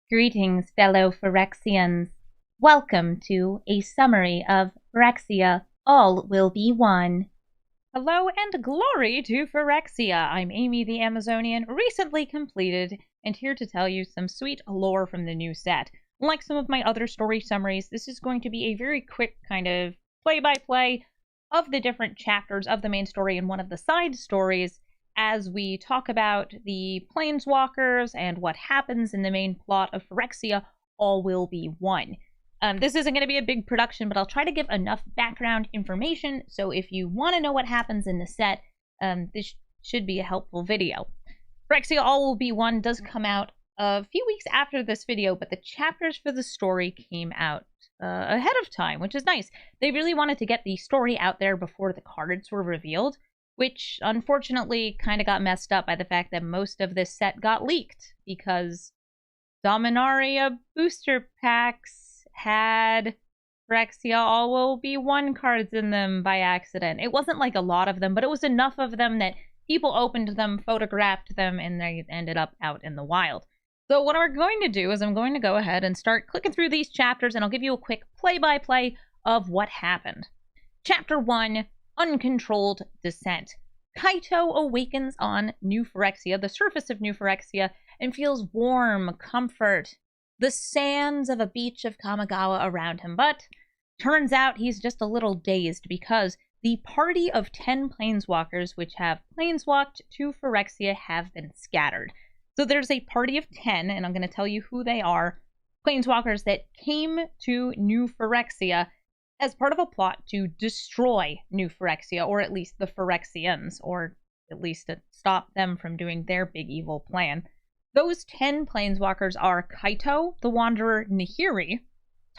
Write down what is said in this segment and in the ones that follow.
Greetings, fellow Phyrexians. Welcome to a summary of Phyrexia, All Will Be One. Hello and glory to Phyrexia. I'm Amy the Amazonian, recently completed, and here to tell you some sweet lore from the new set. Like some of my other story summaries, this is going to be a very quick kind of play-by-play of the different chapters of the main story and one of the side stories, as we talk about the Planeswalkers and what happens in the main plot of Phyrexia, All Will Be One. This isn't going to be a big production, but I'll try to give enough background information, so if you want to know what happens in the set, this should be a helpful video. Phyrexia, All Will Be One does come out a few weeks after this video, but the chapters for the story came out ahead of time, which is nice. They really wanted to get the story out there before the cards were revealed, which unfortunately kind of got messed up by the fact that most of this set got leaked because Dominaria booster packs had Phyrexia All Will Be One cards in them by accident. It wasn't like a lot of them, but it was enough of them that people opened them, photographed them, and they ended up out in the wild. So what we're going to do is I'm going to go ahead and start clicking through these chapters, and I'll give you a quick play-by-play of what happened. Chapter 1, Uncontrolled Descent. Kaito awakens on New Phyrexia, the surface of New Phyrexia, and feels warm comfort, the sands of a beach of Kamigawa around him, but turns out he's just a little dazed because the party of 10 planeswalkers which have planeswalked to Phyrexia have been scattered. So there's a party of 10, and I'm going to tell you who they are, planeswalkers that came to New Phyrexia as part of a plot to destroy New Phyrexia, or at least the Phyrexians, or at least to stop them from doing their big evil plan. Those 10 planeswalkers are Kaito, the Wanderer Nahiri,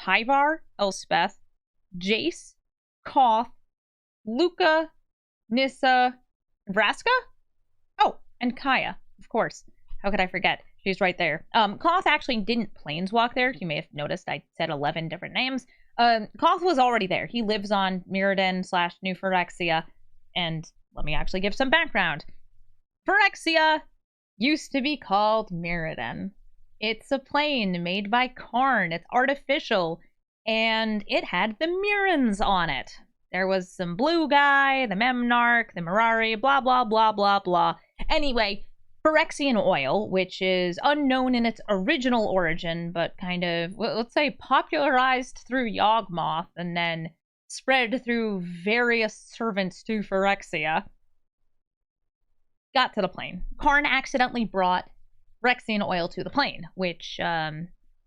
Tyvar, Elspeth, Jace, Koth, Luca, Nissa, Vraska? Oh, and Kaya, of course. How could I forget? She's right there. Koth actually didn't planeswalk there. You may have noticed I said 11 different names. Koth was already there. He lives on Mirrodin/New Phyrexia, and let me actually give some background. Phyrexia used to be called Mirrodin. It's a plane made by Karn. It's artificial, and it had the Mirrans on it. There was some blue guy, the Memnarch, the Mirari, blah, blah, blah, blah, blah. Anyway, Phyrexian oil, which is unknown in its original origin, but kind of, let's say, popularized through Yawgmoth and then spread through various servants to Phyrexia, got to the plane. Karn accidentally brought Phyrexian oil to the plane, which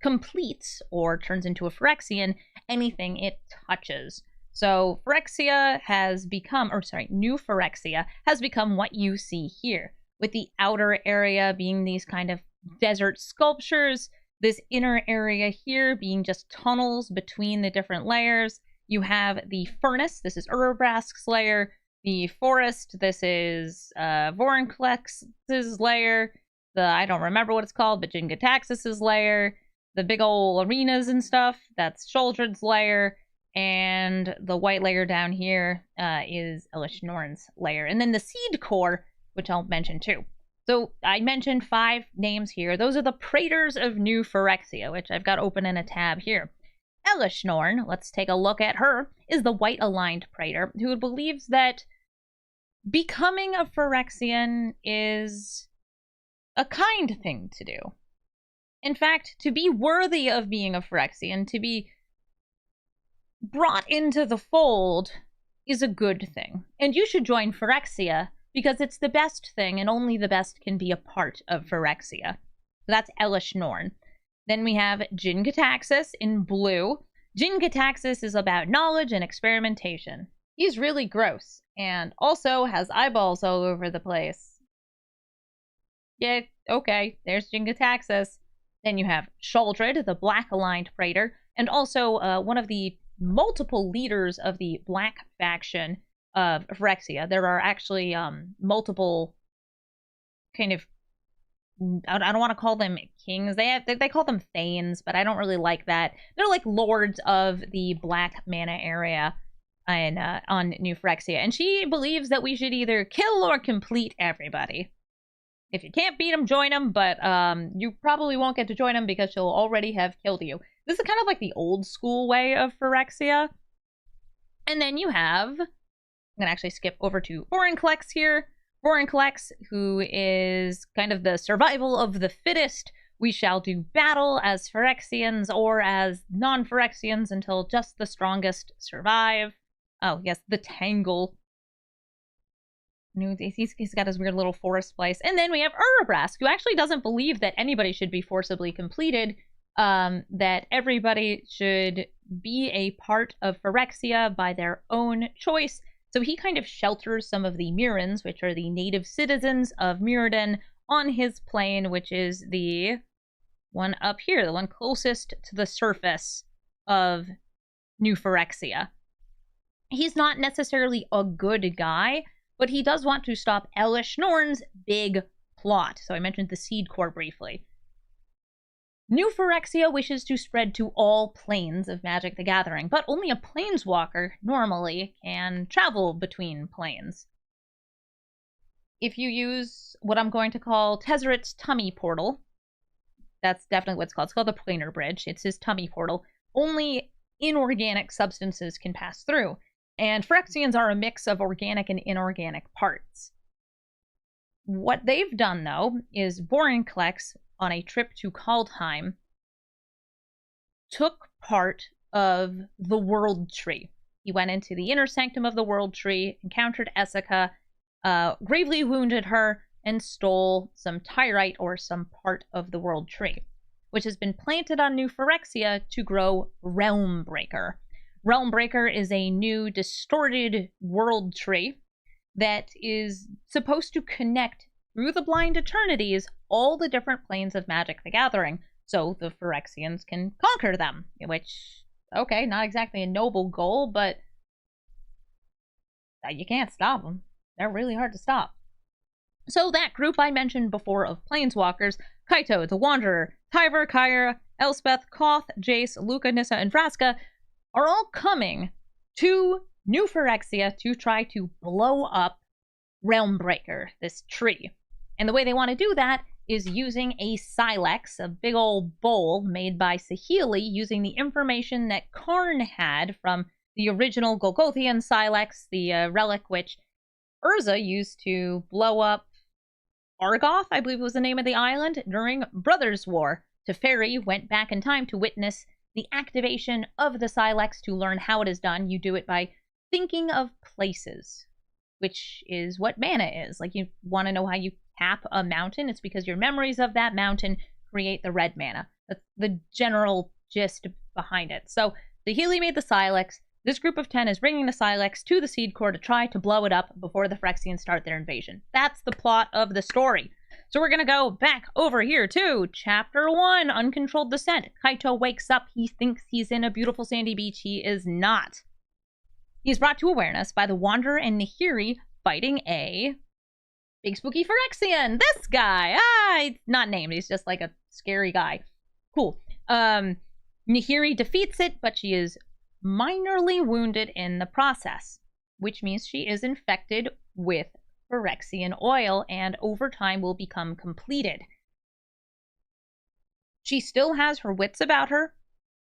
completes or turns into a Phyrexian anything it touches. So Phyrexia has become, New Phyrexia has become what you see here, with the outer area being these kind of desert sculptures, this inner area here being just tunnels between the different layers. You have the furnace, this is Urabrask's lair. The forest, this is Vorinclex's lair. I don't remember what it's called, but Jin-Gitaxias's lair. The big old arenas and stuff, that's Shuldred's lair. And the white layer down here is Elesh Norn's lair. And then the seed core, which I'll mention too. So I mentioned 5 names here. Those are the Praetors of New Phyrexia, which I've got open in a tab here. Elesh Norn, let's take a look at her, is the white-aligned Praetor who believes that becoming a Phyrexian is a kind thing to do. In fact, to be worthy of being a Phyrexian, to be brought into the fold, is a good thing. And you should join Phyrexia because it's the best thing, and only the best can be a part of Phyrexia. So that's Elesh Norn. Then we have Jin-Gitaxias in blue. Jin-Gitaxias is about knowledge and experimentation. He's really gross, and also has eyeballs all over the place. Yeah, okay, there's Jin-Gitaxias. Then you have Shuldred, the black-aligned Praetor, and also one of the multiple leaders of the Black faction of Phyrexia. There are actually multiple kind of, I don't want to call them kings. They call them Thanes, but I don't really like that. They're like lords of the Black mana area on New Phyrexia, and she believes that we should either kill or complete everybody. If you can't beat him, join him, but you probably won't get to join him because she'll already have killed you. This is kind of like the old school way of Phyrexia. And then you have, I'm going to actually skip over to Vorinclex here. Vorinclex, who is kind of the survival of the fittest. We shall do battle as Phyrexians or as non-Phyrexians until just the strongest survive. Oh, yes, the Tangle. He's got his weird little forest place. And then we have Urabrask, who actually doesn't believe that anybody should be forcibly completed, that everybody should be a part of Phyrexia by their own choice. So he kind of shelters some of the Mirrans, which are the native citizens of Mirrodin, on his plane, which is the one up here, the one closest to the surface of New Phyrexia. He's not necessarily a good guy, but he does want to stop Elesh Norn's big plot. So I mentioned the Seed Core briefly. New Phyrexia wishes to spread to all planes of Magic the Gathering, but only a Planeswalker normally can travel between planes. If you use what I'm going to call Tezzeret's tummy portal, that's definitely what it's called. It's called the Planar Bridge. It's his tummy portal. Only inorganic substances can pass through. And Phyrexians are a mix of organic and inorganic parts. What they've done, though, is Vorinclex, on a trip to Kaldheim, took part of the World Tree. He went into the inner sanctum of the World Tree, encountered Essica, gravely wounded her, and stole some Tyrite, or some part of the World Tree, which has been planted on New Phyrexia to grow Realmbreaker. Realmbreaker is a new distorted world tree that is supposed to connect through the Blind Eternities all the different planes of Magic the Gathering, so the Phyrexians can conquer them, which, okay, not exactly a noble goal, but you can't stop them. They're really hard to stop. So that group I mentioned before of Planeswalkers, Kaito, the Wanderer, Tyver, Kyra, Elspeth, Koth, Jace, Luca, Nissa, and Vraska, are all coming to New Phyrexia to try to blow up Realmbreaker, this tree. And the way they want to do that is using a Silex, a big old bowl made by Saheeli, using the information that Karn had from the original Golgothian Silex, the relic which Urza used to blow up Argoth, I believe was the name of the island, during Brothers' War. Teferi went back in time to witness the activation of the Silex to learn how it is done. You do it by thinking of places, which is what mana is. Like, you want to know how you tap a mountain, it's because your memories of that mountain create the red mana. That's the general gist behind it. So Saheeli made the Silex. This group of 10 is bringing the Silex to the Seed Core to try to blow it up before the Phyrexians start their invasion. That's the plot of the story. So we're going to go back over here to Chapter 1, Uncontrolled Descent. Kaito wakes up. He thinks he's in a beautiful sandy beach. He is not. He's brought to awareness by the Wanderer and Nahiri fighting a big spooky Phyrexian. This guy. He's not named. He's just like a scary guy. Cool. Nahiri defeats it, but she is minorly wounded in the process, which means she is infected with Phyrexian oil and over time will become completed. She still has her wits about her.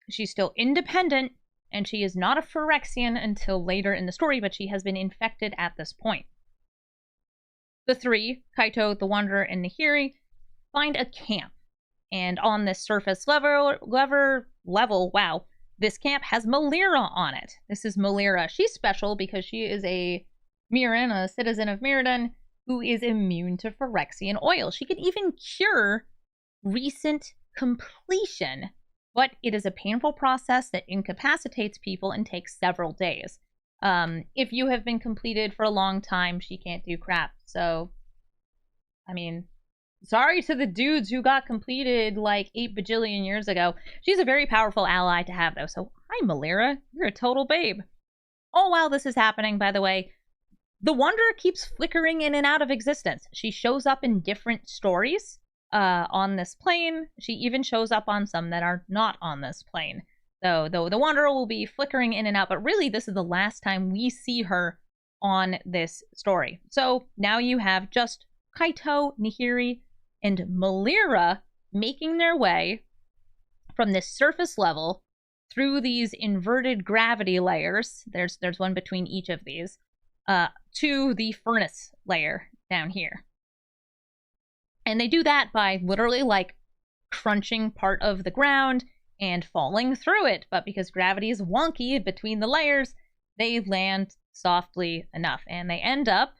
She's still independent, and she is not a Phyrexian until later in the story, but she has been infected at this point. The three, Kaito, the Wanderer, and Nahiri, find a camp. And on this surface level, wow, this camp has Melira on it. This is Melira. She's special because she is a Mirran, a citizen of Mirrodin, who is immune to Phyrexian oil. She can even cure recent completion, but it is a painful process that incapacitates people and takes several days. If you have been completed for a long time, she can't do crap. So, I mean, sorry to the dudes who got completed like 8 bajillion years ago. She's a very powerful ally to have, though. So, hi, Melira. You're a total babe. All while this is happening, by the way, the Wanderer keeps flickering in and out of existence. She shows up in different stories on this plane. She even shows up on some that are not on this plane. So the Wanderer will be flickering in and out, but really this is the last time we see her on this story. So now you have just Kaito, Nihiri, and Melira making their way from this surface level through these inverted gravity layers. There's one between each of these, to the furnace layer down here. And they do that by literally like crunching part of the ground and falling through it. But because gravity is wonky between the layers, they land softly enough. And they end up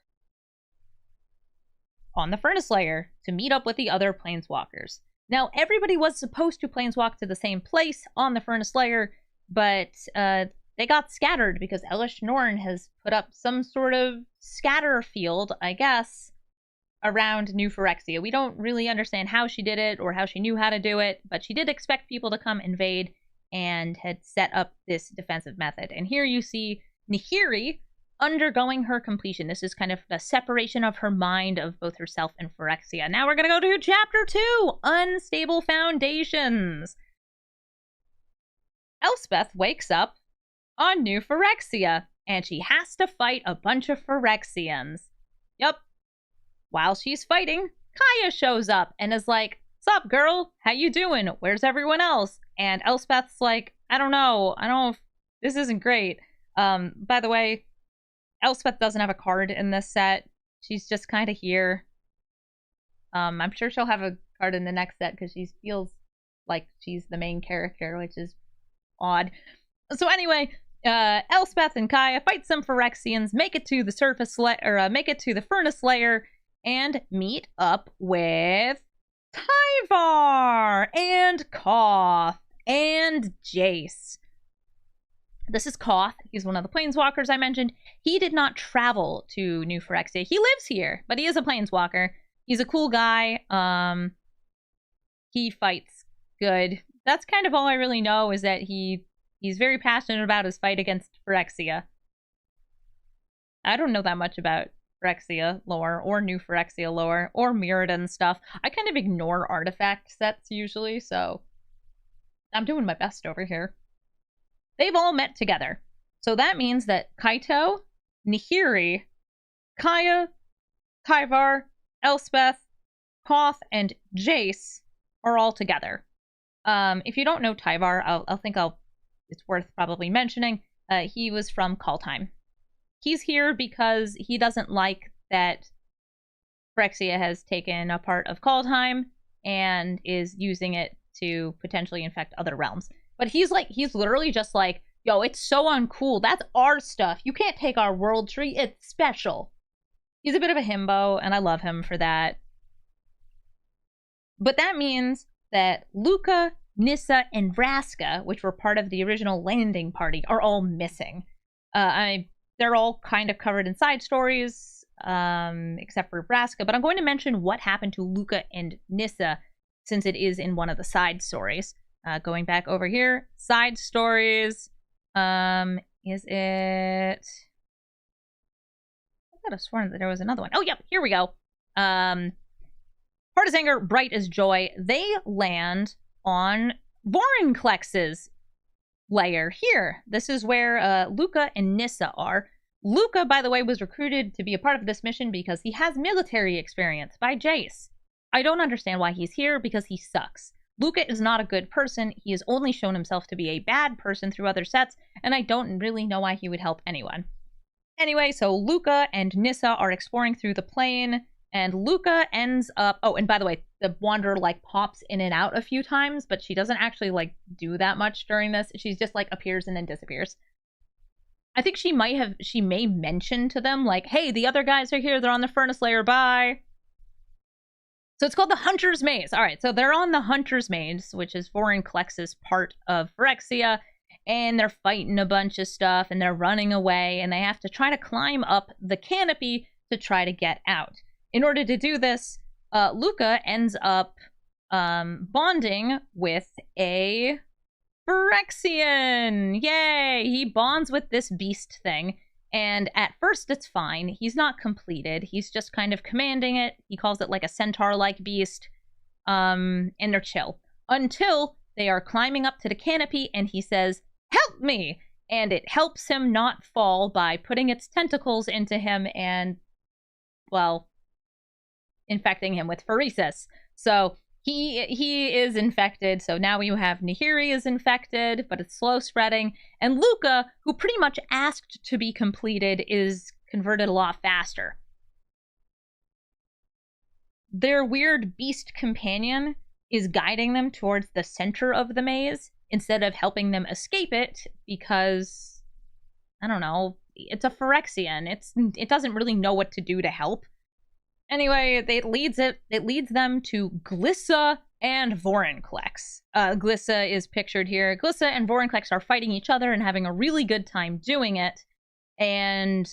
on the furnace layer to meet up with the other planeswalkers. Now, everybody was supposed to planeswalk to the same place on the furnace layer, but they got scattered because Elish Norn has put up some sort of scatter field, I guess, around New Phyrexia. We don't really understand how she did it or how she knew how to do it, but she did expect people to come invade and had set up this defensive method. And here you see Nihiri undergoing her completion. This is kind of the separation of her mind of both herself and Phyrexia. Now we're going to go to Chapter 2, Unstable Foundations. Elspeth wakes up on New Phyrexia, and she has to fight a bunch of Phyrexians. Yup. While she's fighting, Kaya shows up and is like, "Sup, girl? How you doing? Where's everyone else?" And Elspeth's like, I don't know if this isn't great. By the way, Elspeth doesn't have a card in this set. She's just kind of here. I'm sure she'll have a card in the next set because she feels like she's the main character, which is odd. So anyway, Elspeth and Kaya fight some Phyrexians, make it to the surface make it to the furnace layer, and meet up with Tyvar and Koth and Jace. This is Koth. He's one of the planeswalkers I mentioned. He did not travel to New Phyrexia. He lives here, but he is a planeswalker. He's a cool guy. He fights good. That's kind of all I really know, is that he's very passionate about his fight against Phyrexia. I don't know that much about Phyrexia lore or New Phyrexia lore or Mirrodin stuff. I kind of ignore artifact sets usually, so I'm doing my best over here. They've all met together. So that means that Kaito, Nihiri, Kaya, Tyvar, Elspeth, Koth, and Jace are all together. If you don't know Tyvar, it's worth probably mentioning. He was from Kaldheim. He's here because he doesn't like that Phyrexia has taken a part of Kaldheim and is using it to potentially infect other realms. But he's literally just like, yo, it's so uncool. That's our stuff. You can't take our world tree. It's special. He's a bit of a himbo, and I love him for that. But that means that Luca, Nissa, and Vraska, which were part of the original landing party, are all missing. They're all kind of covered in side stories, except for Vraska. But I'm going to mention what happened to Luca and Nissa, since it is in one of the side stories. Going back over here, side stories. Is it? I could have sworn that there was another one. Oh, yep, here we go. Hard as Anger, Bright as Joy. They land on Vorinclex's layer here. This is where Luca and Nissa are. Luca, by the way, was recruited to be a part of this mission because he has military experience by Jace. I don't understand why he's here, because he sucks. Luca is not a good person. He has only shown himself to be a bad person through other sets, and I don't really know why he would help anyone. Anyway, so Luca and Nissa are exploring through the plane, and Luca ends up... Oh, and by the way, the Wanderer, pops in and out a few times, but she doesn't actually, do that much during this. She's just, appears and then disappears. I think she may mention to them, hey, the other guys are here. They're on the furnace layer. Bye. So it's called the Hunter's Maze. All right, so they're on the Hunter's Maze, which is Vorinclex's part of Phyrexia, and they're fighting a bunch of stuff, and they're running away, and they have to try to climb up the canopy to try to get out. In order to do this, Luca ends up bonding with a Phyrexian. Yay! He bonds with this beast thing. And at first, it's fine. He's not completed. He's just kind of commanding it. He calls it a centaur-like beast. And they're chill. Until they are climbing up to the canopy, and he says, "Help me!" And it helps him not fall by putting its tentacles into him and, well, infecting him with Phyrexia. So he is infected. So now you have Nahiri is infected, but it's slow spreading. And Luca, who pretty much asked to be completed, is converted a lot faster. Their weird beast companion is guiding them towards the center of the maze instead of helping them escape it because, I don't know, it's a Phyrexian. It doesn't really know what to do to help. Anyway, it leads them to Glissa and Vorinclex. Glissa is pictured here. Glissa and Vorinclex are fighting each other and having a really good time doing it. And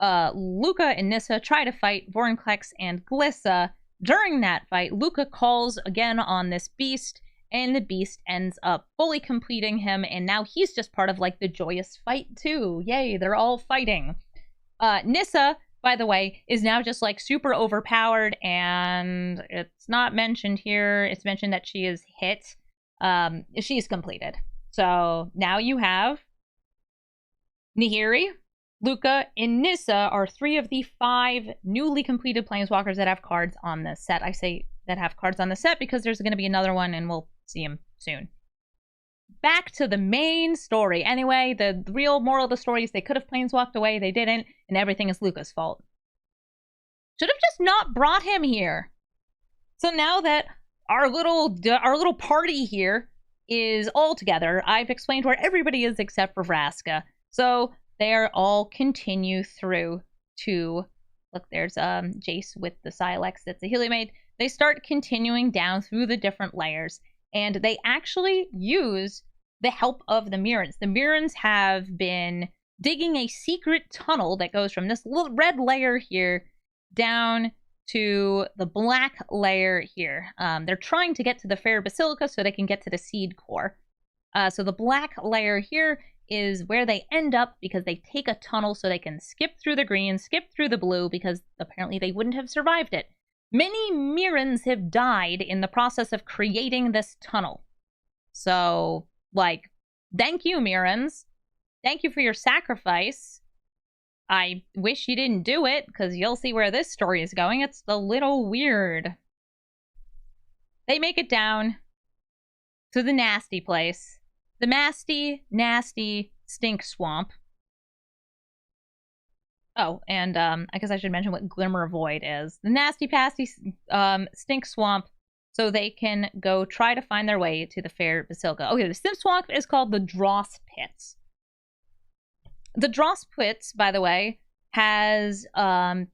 Luca and Nissa try to fight Vorinclex and Glissa. During that fight, Luca calls again on this beast, and the beast ends up fully completing him, and now he's just part of, like, the joyous fight, too. Yay, they're all fighting. Nissa, by the way, is now just, like, super overpowered, and it's not mentioned here. It's mentioned that she is hit. She's completed. So now you have Nahiri, Luca, and Nissa are 3 of the 5 newly completed Planeswalkers that have cards on the set. I say that have cards on the set because there's going to be another one, and we'll see him soon. Back to the main story. Anyway, the real moral of the story is they could have Planeswalked away, they didn't, and everything is Luca's fault. Should have just not brought him here. So now that our little party here is all together, I've explained where everybody is except for Vraska. So they all continue through to, look, there's Jace with the Silex that's a Heliomade. They start continuing down through the different layers, and they actually use the help of the Mirrans. The Mirrans have been digging a secret tunnel that goes from this little red layer here down to the black layer here. They're trying to get to the Fair Basilica so they can get to the seed core. So the black layer here is where they end up because they take a tunnel so they can skip through the green, skip through the blue, because apparently they wouldn't have survived it. Many Mirrans have died in the process of creating this tunnel. So, like, thank you, Mirrans. Thank you for your sacrifice. I wish you didn't do it, because you'll see where this story is going. It's a little weird. They make it down to the nasty place. The nasty stink swamp. Oh, and I guess I should mention what Glimmer Void is. The nasty pasty stink swamp, so they can go try to find their way to the Fair Basilica. Okay, the stink swamp is called the Dross Pits. The Dross Pits, by the way, has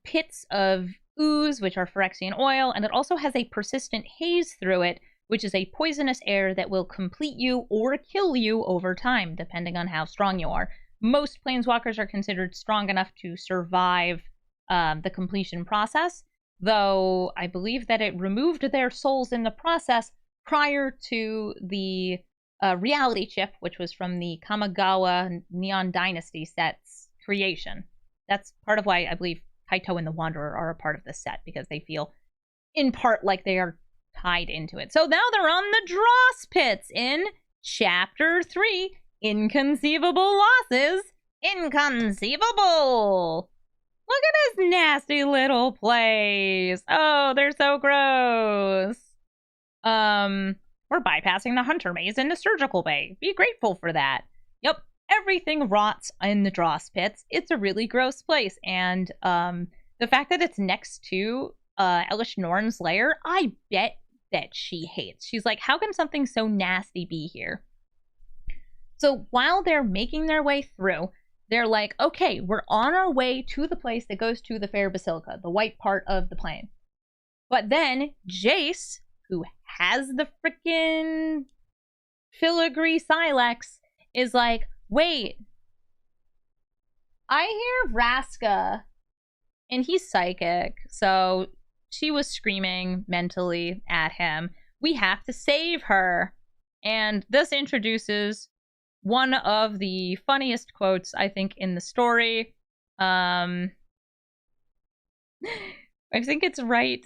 pits of ooze, which are Phyrexian oil, and it also has a persistent haze through it, which is a poisonous air that will complete you or kill you over time, depending on how strong you are. Most Planeswalkers are considered strong enough to survive the completion process, though I believe that it removed their souls in the process prior to the reality chip, which was from the Kamigawa Neon Dynasty set's creation. That's part of why I believe Kaito and the Wanderer are a part of this set, because they feel, in part, like they are tied into it. So now they're on the Dross Pits in Chapter 3, Inconceivable Losses. Inconceivable! Look at this nasty little place. Oh, they're so gross. We're bypassing the Hunter Maze in the Surgical Bay. Be grateful for that. Yep, everything rots in the Dross Pits. It's a really gross place, and the fact that it's next to Elish Norn's lair, I bet that she hates. She's like, how can something so nasty be here? So while they're making their way through, they're like, okay, we're on our way to the place that goes to the Fair Basilica, the white part of the plane. But then Jace, who has the freaking filigree Silex, is like, wait, I hear Vraska, and he's psychic, so she was screaming mentally at him, we have to save her. And this introduces one of the funniest quotes, I think, in the story. I think it's right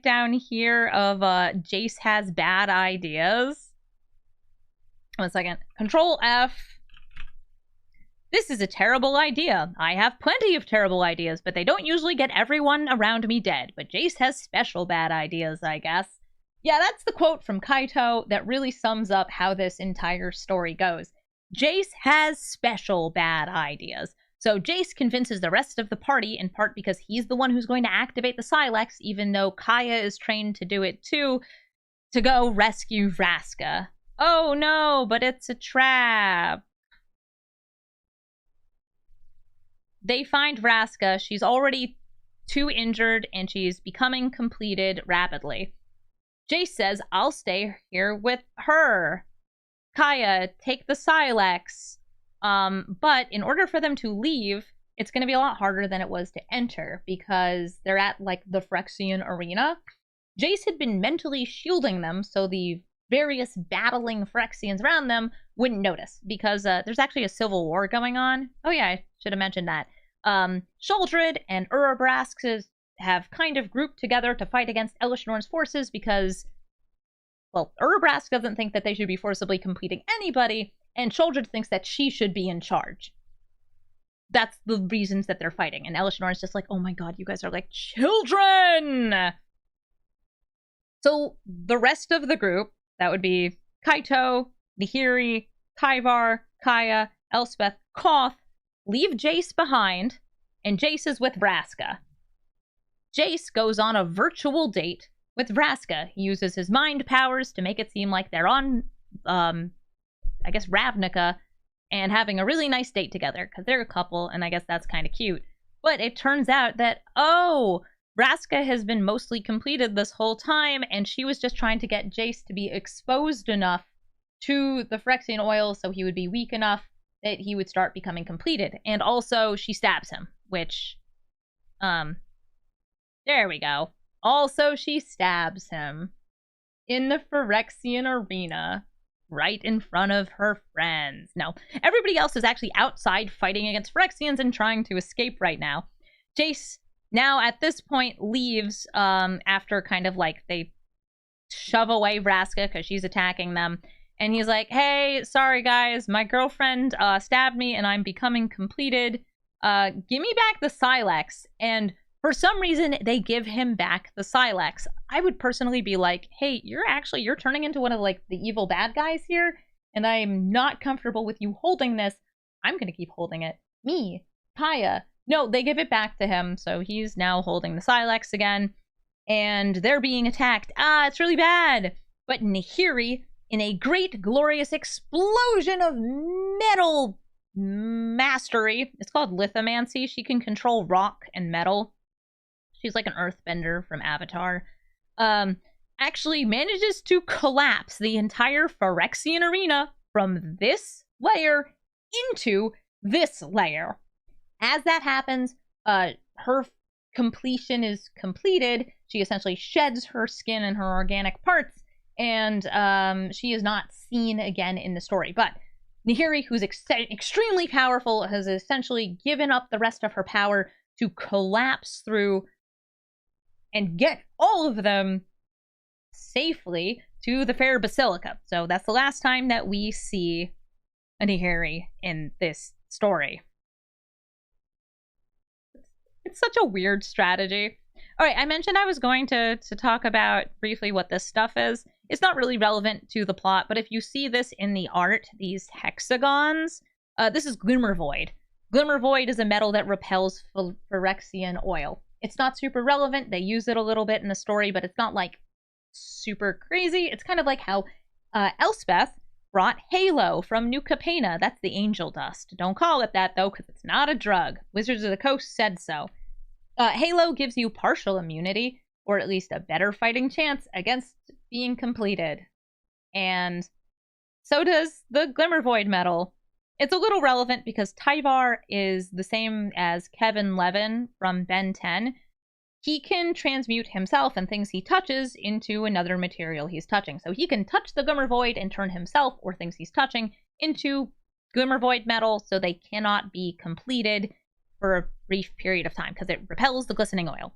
down here of Jace has bad ideas. 1 second. Control F. This is a terrible idea. I have plenty of terrible ideas, but they don't usually get everyone around me dead. But Jace has special bad ideas, I guess. Yeah, that's the quote from Kaito that really sums up how this entire story goes. Jace has special bad ideas. So Jace convinces the rest of the party, in part because he's the one who's going to activate the Sylex, even though Kaya is trained to do it too, to go rescue Vraska. Oh no, but it's a trap. They find Vraska. She's already too injured, and she's becoming completed rapidly. Jace says, I'll stay here with her. Kaya, take the Sylex. But in order for them to leave, it's going to be a lot harder than it was to enter, because they're at, like, the Phyrexian arena. Jace had been mentally shielding them so the various battling Phyrexians around them wouldn't notice, because there's actually a civil war going on. Oh yeah, I should have mentioned that. Sheoldred and Urabrask have kind of grouped together to fight against Elishnorn's forces because, well, Urabrask doesn't think that they should be forcibly completing anybody, and Sheoldred thinks that she should be in charge. That's the reasons that they're fighting, and Elishnorn's just like, oh my god, you guys are like children! So the rest of the group, that would be Kaito, Nahiri, Tyvar, Kaya, Elspeth, Koth, leave Jace behind, and Jace is with Vraska. Jace goes on a virtual date with Vraska. He uses his mind powers to make it seem like they're on, I guess, Ravnica, and having a really nice date together, because they're a couple, and I guess that's kind of cute. But it turns out that, oh, Vraska has been mostly completed this whole time, and she was just trying to get Jace to be exposed enough to the Phyrexian oil so he would be weak enough that he would start becoming completed. And also, she stabs him, which, there we go. Also, she stabs him in the Phyrexian arena, right in front of her friends. No, everybody else is actually outside fighting against Phyrexians and trying to escape right now. Jace, now at this point, leaves after kind of like they shove away Vraska because she's attacking them. And he's like, hey, sorry guys, my girlfriend stabbed me and I'm becoming completed. Give me back the Sylex. And for some reason, they give him back the Sylex. I would personally be like, hey, you're turning into one of like the evil bad guys here, and I'm not comfortable with you holding this. I'm gonna keep holding it. Me, Kaya. No, they give it back to him, so he's now holding the Sylex again, and they're being attacked. It's really bad. But Nahiri, in a great glorious explosion of metal mastery, it's called lithomancy. She can control rock and metal. She's like an earthbender from Avatar. Actually manages to collapse the entire Phyrexian arena from this layer into this layer. As that happens, her completion is completed. She essentially sheds her skin and her organic parts, and she is not seen again in the story. But Nahiri, who's extremely powerful, has essentially given up the rest of her power to collapse through and get all of them safely to the Fair Basilica. So that's the last time that we see a Nahiri in this story. It's such a weird strategy. All right, I mentioned I was going to talk about briefly what this stuff is. It's not really relevant to the plot, but if you see this in the art, these hexagons, this is Glimmervoid. Glimmervoid is a metal that repels Phyrexian oil. It's not super relevant. They use it a little bit in the story, but it's not like super crazy. It's kind of like how Elspeth brought Halo from New Capenna. That's the angel dust. Don't call it that, though, because it's not a drug. Wizards of the Coast said so. Halo gives you partial immunity, or at least a better fighting chance against being completed. And so does the Glimmervoid metal. It's a little relevant because Tyvar is the same as Kevin Levin from Ben 10. He can transmute himself and things he touches into another material he's touching. So he can touch the Glimmervoid and turn himself or things he's touching into Glimmervoid metal, so they cannot be completed for a brief period of time because it repels the glistening oil.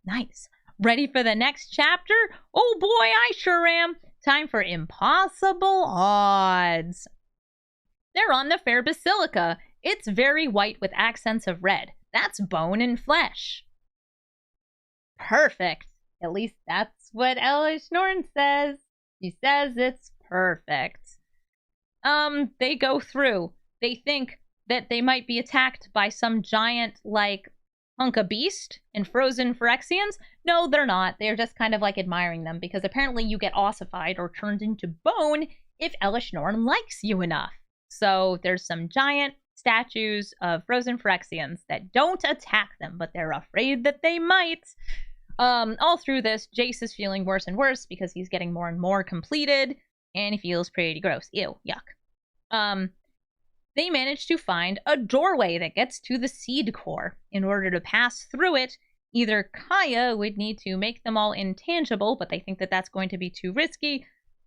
Nice. Ready for the next chapter? Oh boy, I sure am. Time for Impossible Odds. They're on the Fair Basilica, It's very white with accents of red. That's bone and flesh. Perfect. At least that's what Elish Norn says. He says it's perfect. They go through. They think that they might be attacked by some giant, like, hunk of beast and frozen Phyrexians. No, they're not. They're just kind of, like, admiring them, because apparently you get ossified or turned into bone if Elish Norn likes you enough. So there's some giant statues of frozen Phyrexians that don't attack them, but they're afraid that they might. All through this, Jace is feeling worse and worse because he's getting more and more completed, and he feels pretty gross. Ew, yuck. They manage to find a doorway that gets to the seed core. In order to pass through it, either Kaya would need to make them all intangible, but they think that that's going to be too risky,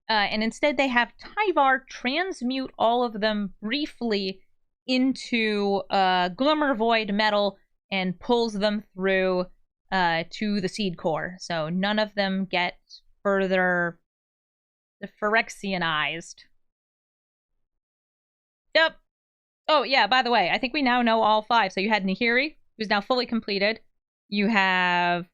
and instead they have Tyvar transmute all of them briefly into Glimmer Void metal and pulls them through to the seed core. So none of them get further Phyrexianized. Yep. Oh, yeah, by the way, I think we now know all 5. So you had Nahiri, who's now fully completed. You have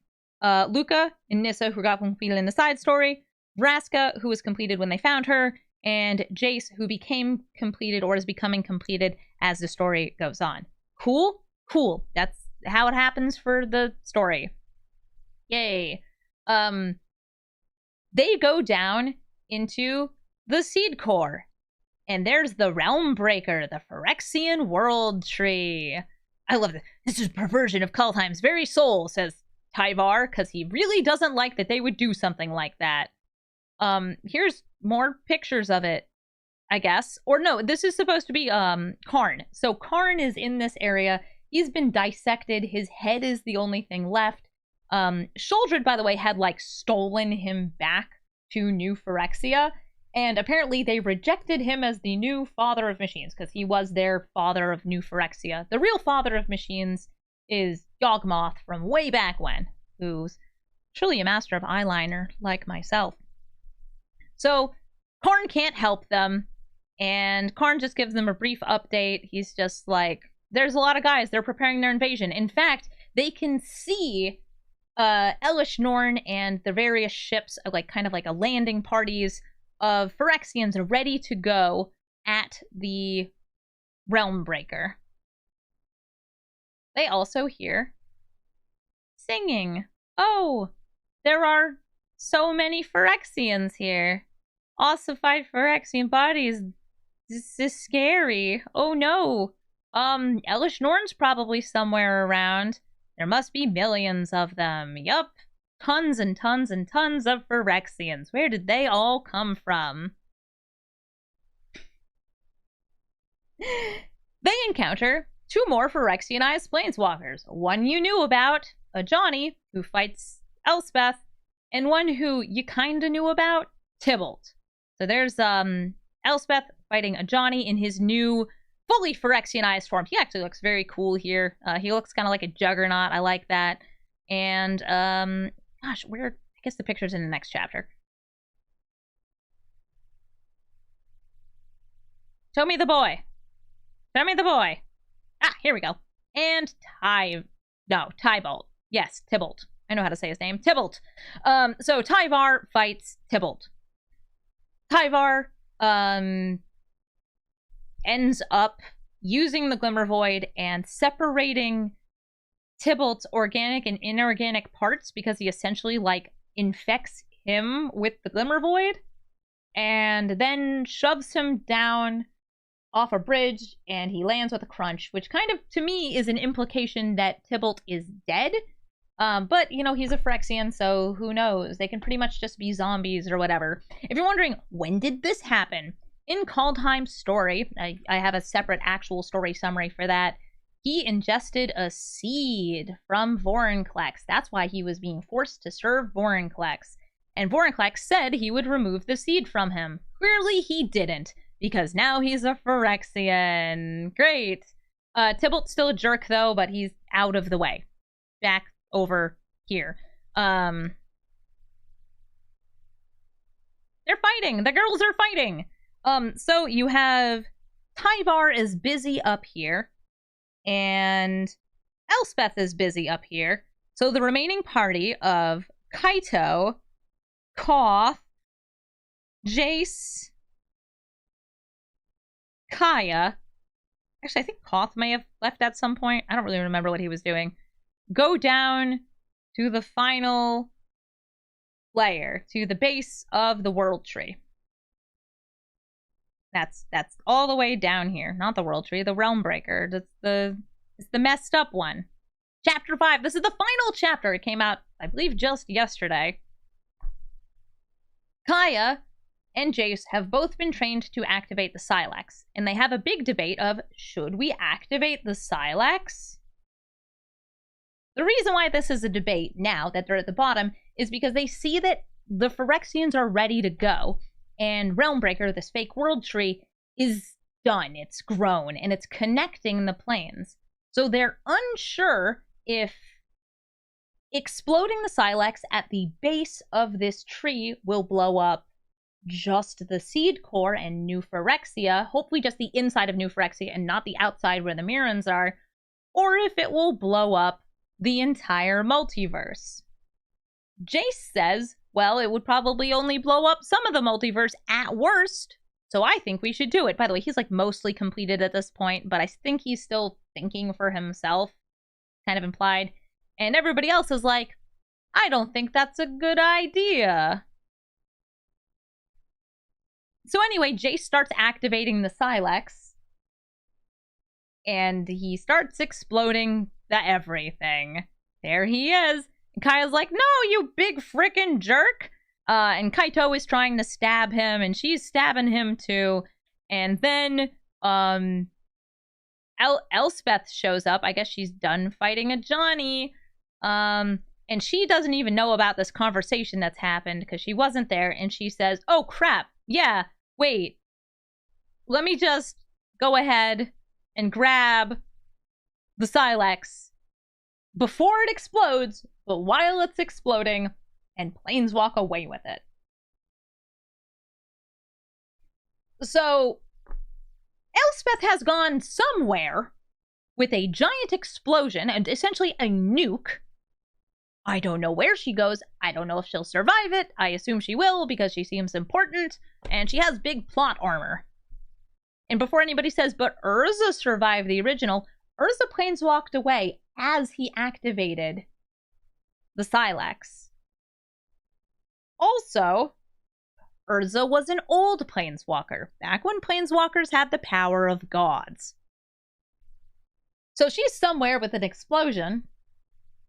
Luca and Nissa, who got completed in the side story. Vraska, who was completed when they found her. And Jace, who became completed or is becoming completed as the story goes on. Cool? Cool. That's how it happens for the story. Yay. They go down into the seed core. And there's the Realm Breaker, the Phyrexian World Tree. I love this. This is perversion of Kaldheim's very soul, says Tyvar, because he really doesn't like that they would do something like that. Here's more pictures of it, I guess. Or no, this is supposed to be Karn. So Karn is in this area. He's been dissected. His head is the only thing left. Sheoldred, by the way, had like stolen him back to New Phyrexia. And apparently they rejected him as the new father of machines, because he was their father of New Phyrexia. The real father of machines is Yawgmoth from way back when, who's truly a master of eyeliner, like myself. So Karn can't help them, and Karn just gives them a brief update. He's just like, there's a lot of guys, they're preparing their invasion. In fact, they can see Elish Norn and the various ships, like kind of like a landing parties of Phyrexians ready to go at the Realm Breaker. They also hear singing. Oh, there are so many Phyrexians here. Ossified Phyrexian bodies. This is scary. Oh no. Elish Norn's probably somewhere around. There must be millions of them. Yup. Tons and tons and tons of Phyrexians. Where did they all come from? They encounter 2 more Phyrexianized Planeswalkers. One you knew about, a Johnny, who fights Elspeth, and one who you kinda knew about, Tybalt. So there's Elspeth fighting a Johnny in his new, fully Phyrexianized form. He actually looks very cool here. He looks kind of like a juggernaut. I like that. And, gosh, where? I guess the picture's in the next chapter. Show me the boy. Show me the boy. Ah, here we go. And Tybalt. Yes, Tybalt. I know how to say his name. Tybalt. So Tyvar fights Tybalt. Tyvar, ends up using the Glimmer Void and separating Tybalt's organic and inorganic parts, because he essentially, like, infects him with the Glimmer Void, and then shoves him down off a bridge, and he lands with a crunch, which kind of, to me, is an implication that Tybalt is dead. But, you know, he's a Phyrexian, so who knows? They can pretty much just be zombies or whatever. If you're wondering, when did this happen? In Kaldheim's story, I have a separate actual story summary for that, he ingested a seed from Vorinclex. That's why he was being forced to serve Vorinclex. And Vorinclex said he would remove the seed from him. Clearly he didn't, because now he's a Phyrexian. Great. Tybalt's still a jerk, though, but he's out of the way. Back over here. They're fighting! The girls are fighting! So you have Tyvar is busy up here, and Elspeth is busy up here. So the remaining party of Kaito, Koth, Jace, Kaya. Actually, I think Koth may have left at some point. I don't really remember what he was doing. Go down to the final layer, to the base of the world tree. That's all the way down here. Not the world tree, the realm breaker. It's the messed up one. Chapter 5. This is the final chapter. It came out, I believe, just yesterday. Kaya and Jace have both been trained to activate the Sylex, and they have a big debate of, should we activate the Sylex? The reason why this is a debate now that they're at the bottom is because they see that the Phyrexians are ready to go, and Realmbreaker, this fake world tree, is done. It's grown, and it's connecting the planes. So they're unsure if exploding the Sylex at the base of this tree will blow up just the seed core and New Phyrexia, hopefully just the inside of New Phyrexia and not the outside where the Mirrans are, or if it will blow up the entire multiverse. Jace says, well, it would probably only blow up some of the multiverse at worst, so I think we should do it. By the way, he's like mostly completed at this point, but I think he's still thinking for himself, kind of implied. And everybody else is like, I don't think that's a good idea. So anyway, Jace starts activating the Sylex, and he starts exploding the everything. There he is. And Kaya's like, no, you big frickin' jerk. And Kaito is trying to stab him, and she's stabbing him too. And then Elspeth shows up. I guess she's done fighting a Johnny. And she doesn't even know about this conversation that's happened because she wasn't there. And she says, oh, crap. Yeah, wait. Let me just go ahead and grab the Sylex before it explodes, but while it's exploding, and planeswalk away with it. So, Elspeth has gone somewhere with a giant explosion and essentially a nuke. I don't know where she goes. I don't know if she'll survive it. I assume she will because she seems important, and she has big plot armor. And before anybody says, but Urza survived the original, Urza planeswalked away as he activated the Sylex. Also, Urza was an old planeswalker, back when planeswalkers had the power of gods. So she's somewhere with an explosion,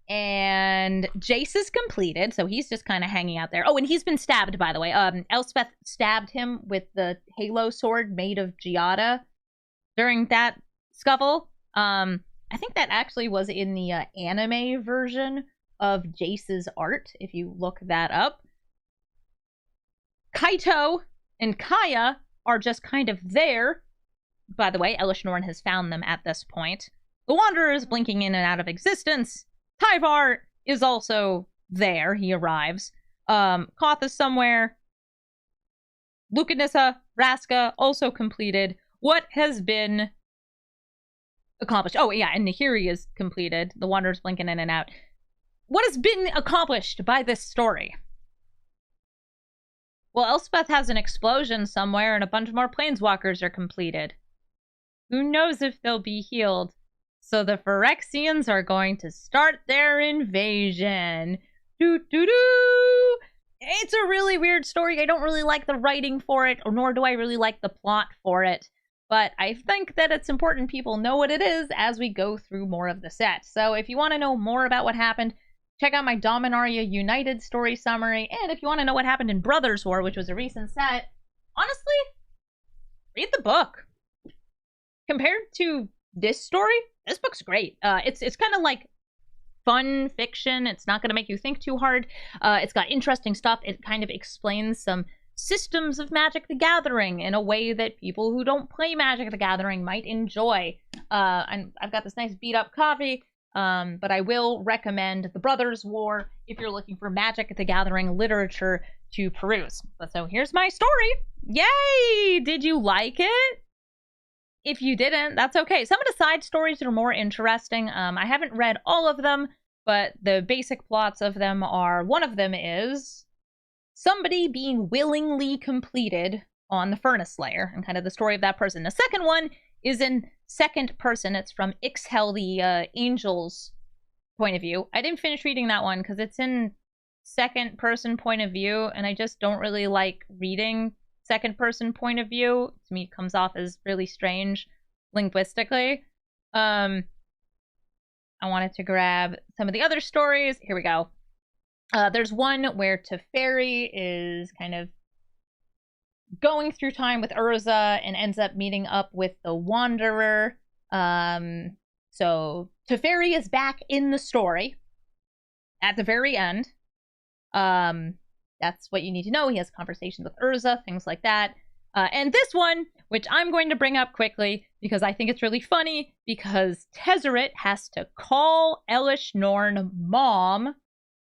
and Jace is completed, so he's just kind of hanging out there. Oh, and he's been stabbed, by the way. Elspeth stabbed him with the Halo sword made of Giada during that scuffle. I think that actually was in the anime version of Jace's art, if you look that up. Kaito and Kaya are just kind of there. By the way, Elish Norn has found them at this point. The Wanderer is blinking in and out of existence. Tyvar is also there. He arrives. Koth is somewhere. Lucanissa, Raska, also completed. What has been accomplished? Oh, yeah, and Nahiri is completed. The Wanderer's blinking in and out. What has been accomplished by this story? Well, Elspeth has an explosion somewhere, and a bunch more planeswalkers are completed. Who knows if they'll be healed? So the Phyrexians are going to start their invasion. Doo-doo-doo! It's a really weird story. I don't really like the writing for it, nor do I really like the plot for it. But I think that it's important people know what it is as we go through more of the set. So if you want to know more about what happened, check out my Dominaria United story summary. And if you want to know what happened in Brothers War, which was a recent set, honestly, read the book. Compared to this story, this book's great. It's kind of like fun fiction. It's not going to make you think too hard. It's got interesting stuff. It kind of explains some systems of Magic the Gathering in a way that people who don't play Magic the Gathering might enjoy. And I've got this nice beat up copy. But I will recommend The Brothers War if you're looking for Magic the Gathering literature to peruse. So here's my story. Yay! Did you like it? If you didn't, that's okay. Some of the side stories are more interesting. I haven't read all of them, but the basic plots of them are, one of them is somebody being willingly completed on the furnace layer, and kind of the story of that person. The second one is in second person. It's from Ixhel, the angel's point of view. I didn't finish reading that one because it's in second person point of view, and I just don't really like reading second person point of view. To me, it comes off as really strange linguistically. I wanted to grab some of the other stories. Here we go. There's one where Teferi is kind of going through time with Urza and ends up meeting up with the Wanderer. So Teferi is back in the story at the very end. That's what you need to know. He has conversations with Urza, things like that. And this one, which I'm going to bring up quickly because I think it's really funny, because Tezzeret has to call Elish Norn mom,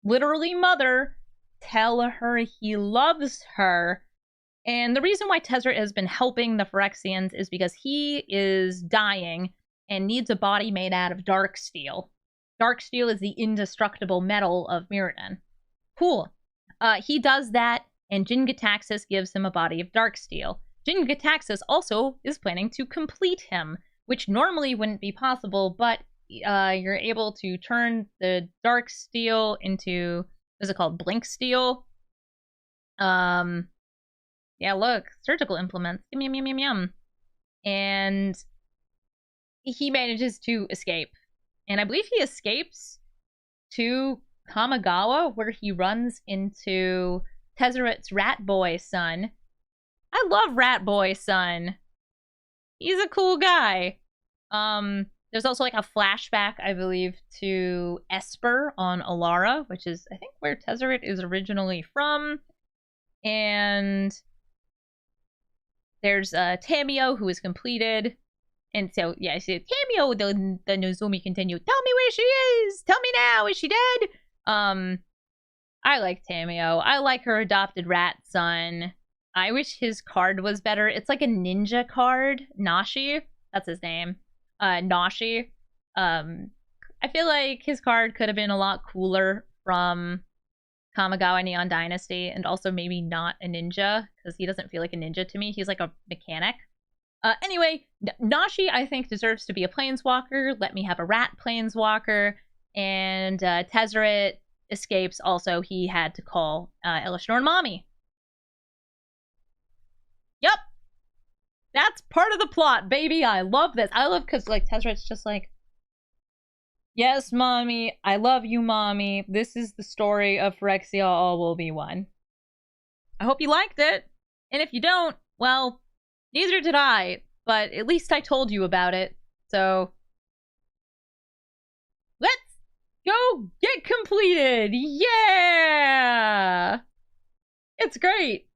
literally mother, tell her he loves her. And the reason why Tezzeret has been helping the Phyrexians is because he is dying and needs a body made out of dark steel. Dark steel is the indestructible metal of Mirrodin. Cool. He does that, and Jin-Gitaxias gives him a body of dark steel. Jin-Gitaxias also is planning to complete him, which normally wouldn't be possible, but you're able to turn the dark steel into, what is it called, blink steel? Yeah, look, surgical implements. Yum, yum, yum, yum, yum. And he manages to escape. And I believe he escapes to Kamigawa, where he runs into Tezzeret's rat boy son. I love rat boy son. He's a cool guy. There's also like a flashback, I believe, to Esper on Alara, which is, I think, where Tezzeret is originally from. And there's Tamio, who is completed. And so, yeah, I see Tamio, the Nozomi continue. Tell me where she is! Tell me now, is she dead? I like Tamio. I like her adopted rat son. I wish his card was better. It's like a ninja card. Nashi. That's his name. Nashi. I feel like his card could have been a lot cooler from Kamigawa Neon Dynasty, and also maybe not a ninja, because he doesn't feel like a ninja to me. He's like a mechanic. Anyway, Nashi, I think, deserves to be a planeswalker. Let me have a rat planeswalker. And Tezzeret escapes. Also, he had to call Elish Norn mommy. Yep. That's part of the plot, baby. I love this. I love because, like, Tezzeret's just like, yes, mommy. I love you, mommy. This is the story of Phyrexia. All will be one. I hope you liked it. And if you don't, well, neither did I. But at least I told you about it. So let's go get completed. Yeah! It's great.